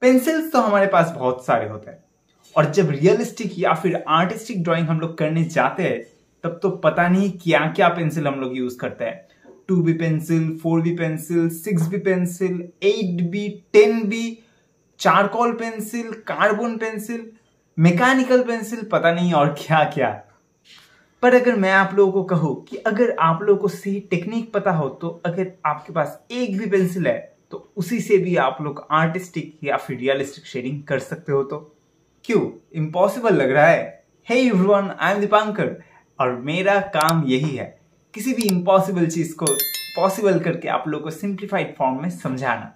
Pencils तो हमारे पास बहुत सारे होते हैं और जब रियलिस्टिक या फिर आर्टिस्टिक ड्राइंग हम लोग करने जाते हैं तब तो पता नहीं क्या क्या पेंसिल हम लोग यूज करते हैं। 2B pencil, 4B pencil, 6B pencil, 8B, 10B, charcoal pencil, carbon pencil, mechanical pencil, पता नहीं और क्या क्या। पर अगर मैं आप लोगों को कहूं कि अगर आप लोगों को सही टेक्निक पता हो तो अगर आपके पास एक भी पेंसिल है तो उसी से भी आप लोग आर्टिस्टिक या फिर रियलिस्टिक शेडिंग कर सकते हो। तो क्यों इम्पॉसिबल लग रहा है? Hey everyone, I am Deepankar और मेरा काम यही है किसी भी इम्पॉसिबल चीज को पॉसिबल करके आप लोगों को सिंप्लीफाइड फॉर्म में समझाना।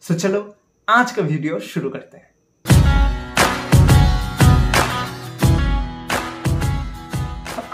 सो चलो आज का वीडियो शुरू करते हैं।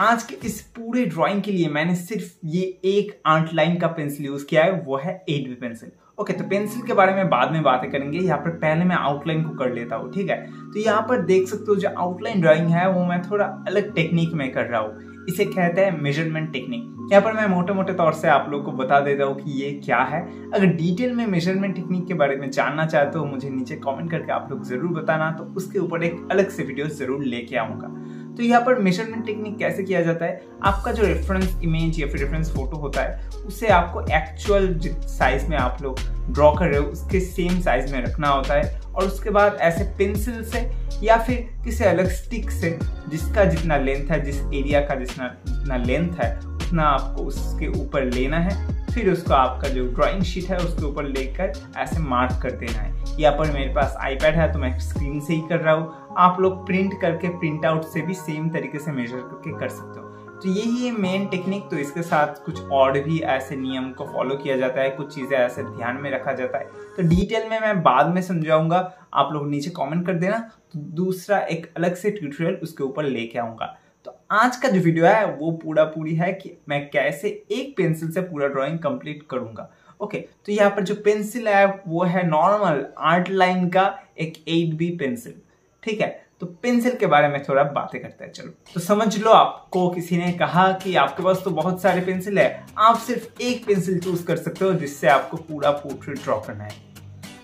आज के इस पूरे ड्राइंग के लिए मैंने सिर्फ ये एक आर्ट लाइन का पेंसिल यूज किया है, वो है 8B पेंसिल। ओके, तो पेंसिल के बारे में बाद में बातें करेंगे। यहाँ पर पहले मैं आउटलाइन को कर लेता हूँ, ठीक है। तो यहाँ पर देख सकते हो जो आउटलाइन ड्राइंग है वो मैं थोड़ा अलग टेक्निक में कर रहा हूँ। इसे कहते हैं मेजरमेंट टेक्निक। यहाँ पर मैं मोटे मोटे तौर से आप लोगों को बता देता हूँ कि ये क्या है। अगर डिटेल में मेजरमेंट टेक्निक के बारे में जानना चाहते हो मुझे नीचे कमेंट करके आप लोग जरूर बताना, तो उसके ऊपर एक अलग से वीडियो जरूर लेके आऊंगा। तो यहाँ पर मेजरमेंट टेक्निक कैसे किया जाता है, आपका जो रेफरेंस इमेज या फिर रेफरेंस फोटो होता है उसे आपको एक्चुअल जिस साइज में आप लोग ड्रॉ कर रहे हो उसके सेम साइज में रखना होता है और उसके बाद ऐसे पेंसिल से या फिर किसी अलग स्टिक से जिसका जितना लेंथ है, जिस एरिया का जितना लेंथ है उतना आपको उसके ऊपर लेना है। फिर उसको आपका जो ड्राइंग शीट है उसके ऊपर लेकर ऐसे मार्क कर देना है। यहाँ पर मेरे पास आईपैड है तो मैं स्क्रीन से ही कर रहा हूँ। आप लोग प्रिंट करके प्रिंट आउट से भी सेम तरीके से मेजर करके कर सकते हो। तो यही है मेन टेक्निक। तो इसके साथ कुछ और भी ऐसे नियम को फॉलो किया जाता है, कुछ चीजें ऐसे ध्यान में रखा जाता है। तो डिटेल में मैं बाद में समझाऊंगा, आप लोग नीचे कमेंट कर देना, तो दूसरा एक अलग से ट्यूटोरियल उसके ऊपर लेके आऊंगा। तो आज का जो वीडियो है वो पूरी है कि मैं कैसे एक पेंसिल से पूरा ड्राइंग कंप्लीट करूंगा। ओके, तो यहाँ पर जो पेंसिल है वो है नॉर्मल आर्ट लाइन का एक 8B पेंसिल, ठीक है। तो पेंसिल के बारे में थोड़ा बातें करते हैं। चलो, तो समझ लो आपको किसी ने कहा कि आपके पास तो बहुत सारे पेंसिल है, आप सिर्फ एक पेंसिल चूज कर सकते हो जिससे आपको पूरा पोर्ट्रेट ड्रॉ करना है।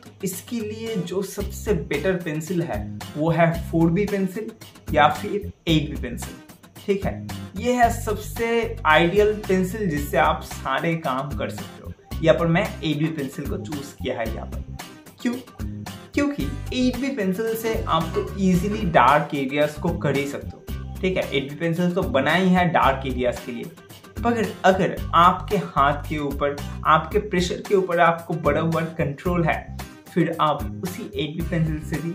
तो इसके लिए जो सबसे बेटर पेंसिल है वो है 4B पेंसिल या फिर 8B पेंसिल, ठीक है। ये है सबसे आइडियल पेंसिल जिससे आप सारे काम कर सकते हो। यहाँ पर मैं 8B पेंसिल को चूज किया है यहाँ पर। क्यों? क्योंकि 8B पेंसिल से आप तो इजीली डार्क एरियाज को कर ही सकते हो, ठीक है। 8B पेंसिल तो बनाई है डार्क एरियाज के लिए, पर अगर आपके हाथ के ऊपर, आपके प्रेशर के ऊपर आपको बराबर कंट्रोल है, फिर आप उसी 8B पेंसिल से भी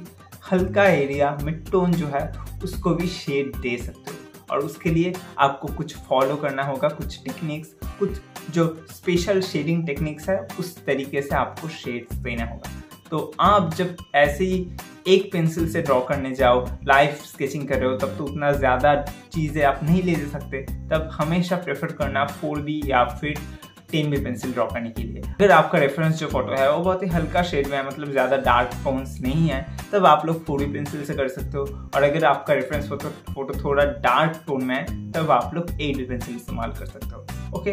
हल्का एरिया मिड टोन जो है उसको भी शेड दे सकते हो। और उसके लिए आपको कुछ फॉलो करना होगा, कुछ टेक्निक्स, कुछ जो स्पेशल शेडिंग टेक्निक्स है उस तरीके से आपको शेड्स देना होगा। तो आप जब ऐसे ही एक पेंसिल से ड्रॉ करने जाओ, लाइव स्केचिंग कर रहे हो, तब तो उतना ज़्यादा चीज़ें आप नहीं ले सकते। तब हमेशा प्रेफर करना 4B या फिर 10B पेंसिल ड्रॉ करने के लिए। अगर आपका रेफरेंस जो फोटो है वो बहुत ही हल्का शेड में है, मतलब ज़्यादा डार्क टोन्स नहीं है, तब आप लोग 4B पेंसिल से कर सकते हो। और अगर आपका रेफरेंस फोटो थोड़ा डार्क टोन में है तब आप लोग 8B पेंसिल इस्तेमाल कर सकते हो। ओके,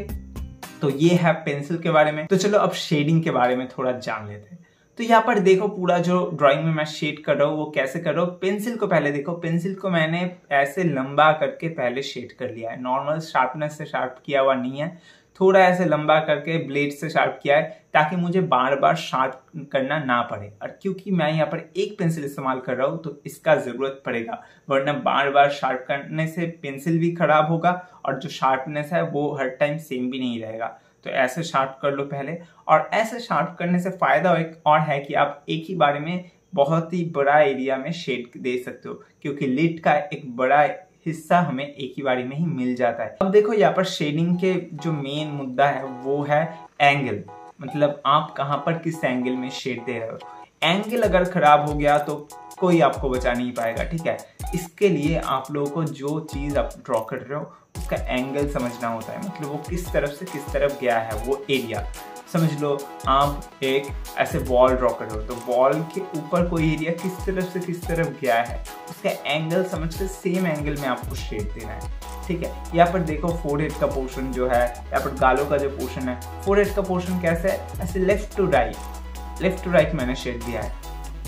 तो ये है पेंसिल के बारे में। तो चलो अब शेडिंग के बारे में थोड़ा जान लेते हैं। तो यहाँ पर देखो पूरा जो ड्राइंग में मैं शेड कर रहा हूँ वो कैसे कर रहा हूँ। पेंसिल को पहले देखो, पेंसिल को मैंने ऐसे लंबा करके पहले शेड कर लिया है। नॉर्मल शार्पनेस से शार्प किया हुआ नहीं है, थोड़ा ऐसे लंबा करके ब्लेड से शार्प किया है ताकि मुझे बार बार शार्प करना ना पड़े। और क्योंकि मैं यहाँ पर एक पेंसिल इस्तेमाल कर रहा हूँ तो इसका जरूरत पड़ेगा, वरना बार बार शार्प करने से पेंसिल भी खराब होगा और जो शार्पनेस है वो हर टाइम सेम भी नहीं रहेगा। तो ऐसे शार्प कर लो पहले। और ऐसे शार्प करने से फायदा एक और है कि आप एक ही बार में बहुत ही बड़ा एरिया में शेड दे सकते हो, क्योंकि लिड का एक बड़ा हिस्सा हमें एक ही बारी में ही मिल जाता है। अब देखो यहाँ पर शेडिंग के जो मेन मुद्दा है वो है एंगल, मतलब आप कहाँ पर किस एंगल में शेड दे रहे हो। एंगल अगर खराब हो गया तो कोई आपको बचा नहीं पाएगा, ठीक है। इसके लिए आप लोगों को जो चीज आप ड्रॉ कर रहे हो उसका एंगल समझना होता है, मतलब वो किस तरफ से किस तरफ गया है वो एरिया। समझ लो आप एक ऐसे वॉल ड्रॉ कर रहे हो तो वॉल के ऊपर कोई एरिया किस तरफ से किस तरफ गया है उसका एंगल समझ के सेम एंगल में आपको शेड देना है, ठीक है। यहाँ पर देखो फोरहेड का पोर्शन जो है, यहाँ पर गालों का जो पोर्शन है, फोरहेड का पोर्शन कैसे है, ऐसे लेफ्ट टू राइट मैंने शेड दिया है।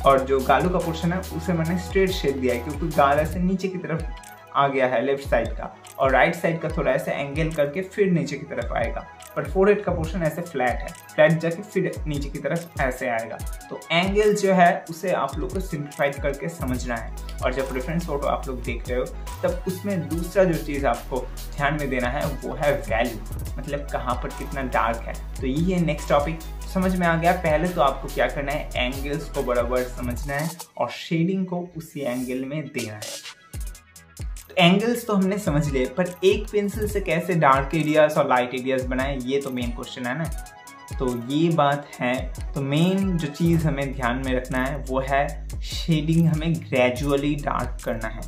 और जो गालों का पोर्शन है उसे मैंने स्ट्रेट शेड दिया है, क्योंकि गाल ऐसे नीचे की तरफ आ गया है लेफ्ट साइड का, और राइट साइड का थोड़ा ऐसे एंगल करके फिर नीचे की तरफ आएगा। बट फोरहेड का पोर्शन ऐसे फ्लैट है, फ्लैट जाके फिर नीचे की तरफ ऐसे आएगा। तो एंगल जो है उसे आप लोग को सिंप्लीफाइड करके समझना है। और जब रेफरेंस फोटो आप लोग देख रहे हो तब उसमें दूसरा जो चीज़ आपको ध्यान में देना है वो है वैल्यू, मतलब कहाँ पर कितना डार्क है। तो यही है नेक्स्ट टॉपिक। समझ में आ गया। पहले तो आपको क्या करना है, एंगल्स को बराबर समझना है और शेडिंग को उसी एंगल में देना है। एंगल्स तो हमने समझ लिए, पर एक पेंसिल से कैसे डार्क एरियाज और लाइट एरियाज बनाए, ये तो मेन क्वेश्चन है ना। तो ये बात है। तो मेन जो चीज़ हमें ध्यान में रखना है वो है शेडिंग हमें ग्रेजुअली डार्क करना है।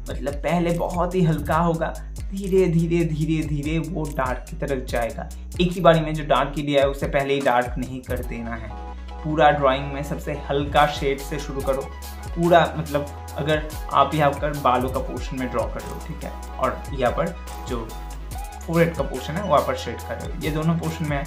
मतलब पहले बहुत ही हल्का होगा, धीरे धीरे धीरे धीरे वो डार्क की तरफ जाएगा। एक ही बारी में जो डार्क एरिया है उसे पहले ही डार्क नहीं कर देना है। पूरा ड्राइंग में सबसे हल्का शेड से शुरू करो। पूरा मतलब अगर आप यहाँ पर बालों का पोर्शन में ड्रॉ कर रहे हो, ठीक है, और यहाँ पर जो फोरहेड का पोर्शन है वहाँ पर शेड कर रहे हो, ये दोनों पोर्शन में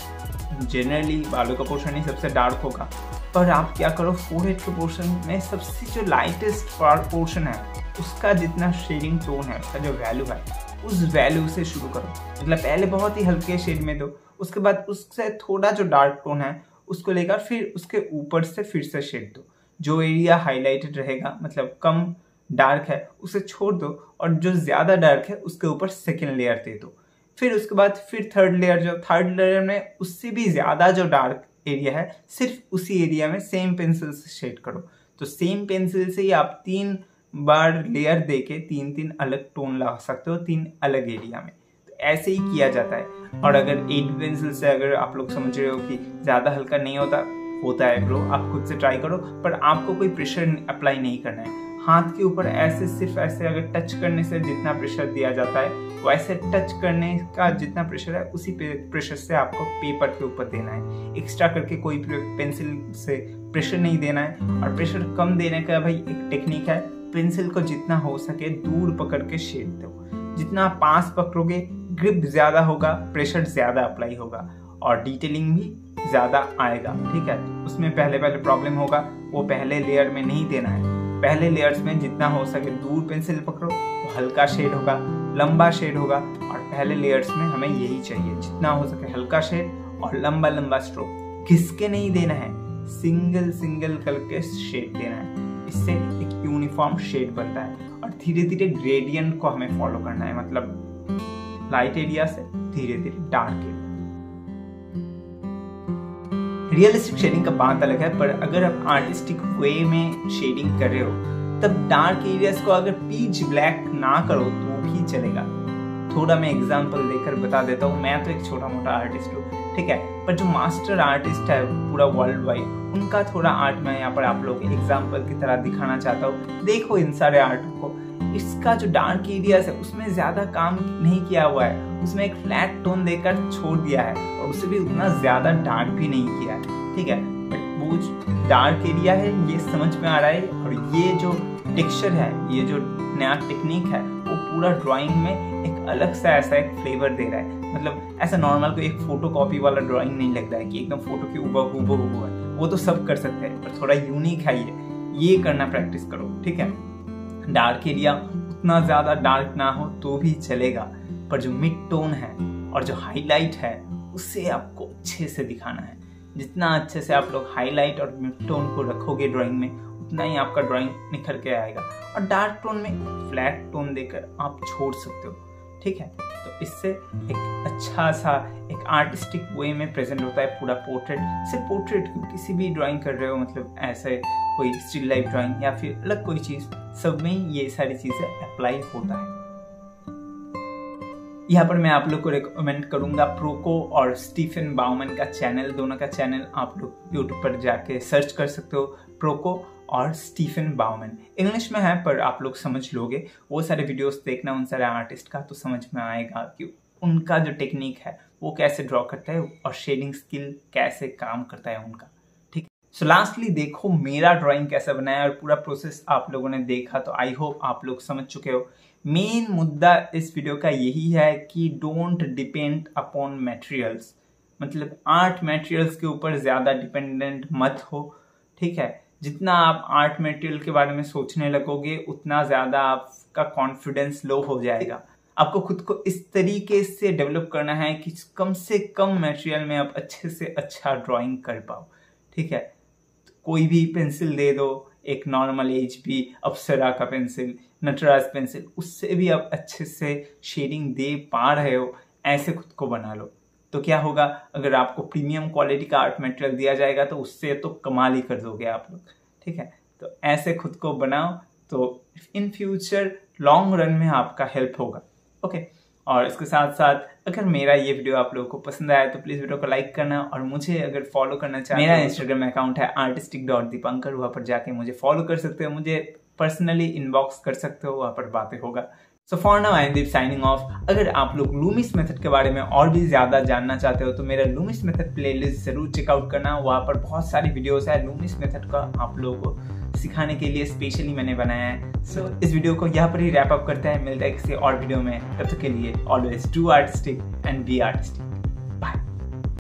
जनरली बालों का पोर्शन ही सबसे डार्क होगा। पर आप क्या करो, फोरहेड के पोर्शन में सबसे जो लाइटेस्ट पोर्शन है उसका जितना शेडिंग टोन है, उसका जो वैल्यू है उस वैल्यू से शुरू करो। मतलब पहले बहुत ही हल्के शेड में दो, उसके बाद उससे थोड़ा जो डार्क टोन है उसको लेकर फिर उसके ऊपर से फिर से शेड दो। जो एरिया हाईलाइटेड रहेगा, मतलब कम डार्क है, उसे छोड़ दो, और जो ज़्यादा डार्क है उसके ऊपर सेकेंड लेयर दे दो। फिर उसके बाद फिर थर्ड लेयर में उससे भी ज़्यादा जो डार्क एरिया है सिर्फ उसी एरिया में सेम पेंसिल से शेड करो। तो सेम पेंसिल से ही आप 3 बार लेयर देके 3 अलग टोन ला सकते हो 3 अलग एरिया में। तो ऐसे ही किया जाता है। और अगर 8 पेंसिल से अगर आप लोग समझ रहे हो कि ज़्यादा हल्का नहीं होता है ब्रो, आप खुद से ट्राई करो, पर आपको कोई प्रेशर अप्लाई नहीं करना है। हाथ के ऊपर ऐसे सिर्फ ऐसे अगर टच करने से जितना प्रेशर दिया जाता है वैसे टच करने का जितना प्रेशर है उसी प्रेशर से आपको पेपर के ऊपर देना है। एक्स्ट्रा करके कोई पेंसिल से प्रेशर नहीं देना है। और प्रेशर कम देने का भाई एक टेक्निक है, पेंसिल को जितना हो सके दूर पकड़ के शेड दो। जितना आप पास पकड़ोगे ग्रिप ज्यादा होगा, प्रेशर ज्यादा अप्लाई होगा और डिटेलिंग भी ज्यादा आएगा, ठीक है। उसमें पहले प्रॉब्लम होगा, वो पहले लेयर में नहीं देना है। पहले लेयर्स में जितना हो सके दूर पेंसिल पकड़ो तो हल्का शेड होगा, लंबा शेड होगा। और पहले लेयर्स में हमें यही चाहिए, जितना हो सके हल्का शेड और लंबा स्ट्रोक। घिसके नहीं देना है, सिंगल करके शेड देना है। इससे एक यूनिफॉर्म शेड बनता है। और धीरे धीरे ग्रेडियंट को हमें फॉलो करना है, मतलब लाइट एरिया से धीरे धीरे डार्क एरिया। रियलिस्टिक शेडिंग का बात अलग है, पर अगर आप आर्टिस्टिक वे में शेडिंग कर रहे हो तब डार्क एरियाज को अगर पीच ब्लैक ना करो तो भी चलेगा। थोड़ा मैं एग्जांपल देकर बता देता हूँ। मैं तो एक छोटा मोटा आर्टिस्ट हूँ, ठीक है, पर जो मास्टर आर्टिस्ट है पूरा वर्ल्ड वाइड, उनका थोड़ा आर्ट मैं यहाँ पर आप लोग एग्जाम्पल की तरह दिखाना चाहता हूँ। देखो इन सारे आर्ट को, इसका जो डार्क एरियाज है उसमें ज्यादा काम नहीं किया हुआ है, उसमें एक फ्लैट टोन देकर छोड़ दिया है और उसे भी उतना ज्यादा डार्क भी नहीं किया है, ठीक है। बट वो जो डार्क एरिया है ये समझ में आ रहा है। और ये जो टेक्सचर है, ये जो नया टेक्निक है, वो पूरा ड्राइंग में एक अलग सा ऐसा एक फ्लेवर दे रहा है। मतलब ऐसा नॉर्मल कोई एक फोटो कॉपी वाला ड्राइंग नहीं लग रहा है कि एकदम फोटो की हूबहू है। वो तो सब कर सकते हैं, पर थोड़ा यूनिक है ये करना प्रैक्टिस करो, ठीक है। डार्क एरिया उतना ज्यादा डार्क ना हो तो भी चलेगा, पर जो मिड टोन है और जो हाईलाइट है उसे आपको अच्छे से दिखाना है। जितना अच्छे से आप लोग हाईलाइट और मिड टोन को रखोगे ड्राइंग में, उतना ही आपका ड्राइंग निखर के आएगा। और डार्क टोन में फ्लैट टोन देकर आप छोड़ सकते हो, ठीक है। तो इससे एक अच्छा सा एक आर्टिस्टिक वे में प्रेजेंट होता है पूरा पोर्ट्रेट। सिर्फ पोर्ट्रेट क्यों, किसी भी ड्राइंग कर रहे हो, मतलब ऐसे कोई स्टिल लाइफ ड्राइंग या फिर अलग कोई चीज, सब में ये सारी चीजें अप्लाई होता है। यहाँ पर मैं आप लोग को रिकमेंड करूंगा प्रोको और स्टीफन बाउमन का चैनल। दोनों का चैनल आप लोग यूट्यूब पर जाके सर्च कर सकते हो, प्रोको और स्टीफन बाउमन। इंग्लिश में है पर आप लोग समझ लोगे। वो सारे वीडियोस देखना उन सारे आर्टिस्ट का, तो समझ में आएगा कि उनका जो टेक्निक है वो कैसे ड्रॉ करता है और शेडिंग स्किल कैसे काम करता है उनका, ठीक है। सो लास्टली देखो मेरा ड्राइंग कैसा बना है और पूरा प्रोसेस आप लोगों ने देखा, तो आई होप आप लोग समझ चुके हो। मेन मुद्दा इस वीडियो का यही है कि डोंट डिपेंड अपॉन मटेरियल्स, मतलब आर्ट मटेरियल्स के ऊपर ज्यादा डिपेंडेंट मत हो, ठीक है। जितना आप आर्ट मटेरियल के बारे में सोचने लगोगे उतना ज़्यादा आपका कॉन्फिडेंस लो हो जाएगा। आपको खुद को इस तरीके से डेवलप करना है कि कम से कम मटेरियल में आप अच्छे से अच्छा ड्राइंग कर पाओ। ठीक है, तो कोई भी पेंसिल दे दो, एक नॉर्मल HB, अप्सरा का पेंसिल, नटराज पेंसिल, उससे भी आप अच्छे से शेडिंग दे पा रहे हो, ऐसे खुद को बना लो। तो क्या होगा, अगर आपको प्रीमियम क्वालिटी का आर्ट मटेरियल दिया जाएगा तो उससे तो कमाल ही कर दोगे आप लोग। ठीक है, तो ऐसे खुद को बनाओ तो इन फ्यूचर लॉन्ग रन में आपका हेल्प होगा। ओके, और इसके साथ साथ अगर मेरा ये वीडियो आप लोगों को पसंद आया तो प्लीज़ वीडियो को लाइक करना, और मुझे अगर फॉलो करना चाहते हो, मेरा इंस्टाग्राम अकाउंट है artistic.dipankar, वहाँ पर जाके मुझे फॉलो कर सकते हो, मुझे पर्सनली इनबॉक्स कर सकते हो, वहाँ पर बातें होगा। So for now I am Deep signing off. अगर आप लोग लूमिस मेथड के बारे में और भी ज़्यादा जानना चाहते हो तो मेरा लूमिस मेथड प्लेलिस्ट ज़रूर चेकआउट करना, वहाँ पर बहुत सारी वीडियोस है लूमिस मेथड का आप लोगों को सिखाने के लिए स्पेशली मैंने बनाया है। सो इस वीडियो को यहाँ पर ही रैप अप करते हैं, मिलता है किसी और वीडियो में। तब तक के लिए always do artistic and be artistic.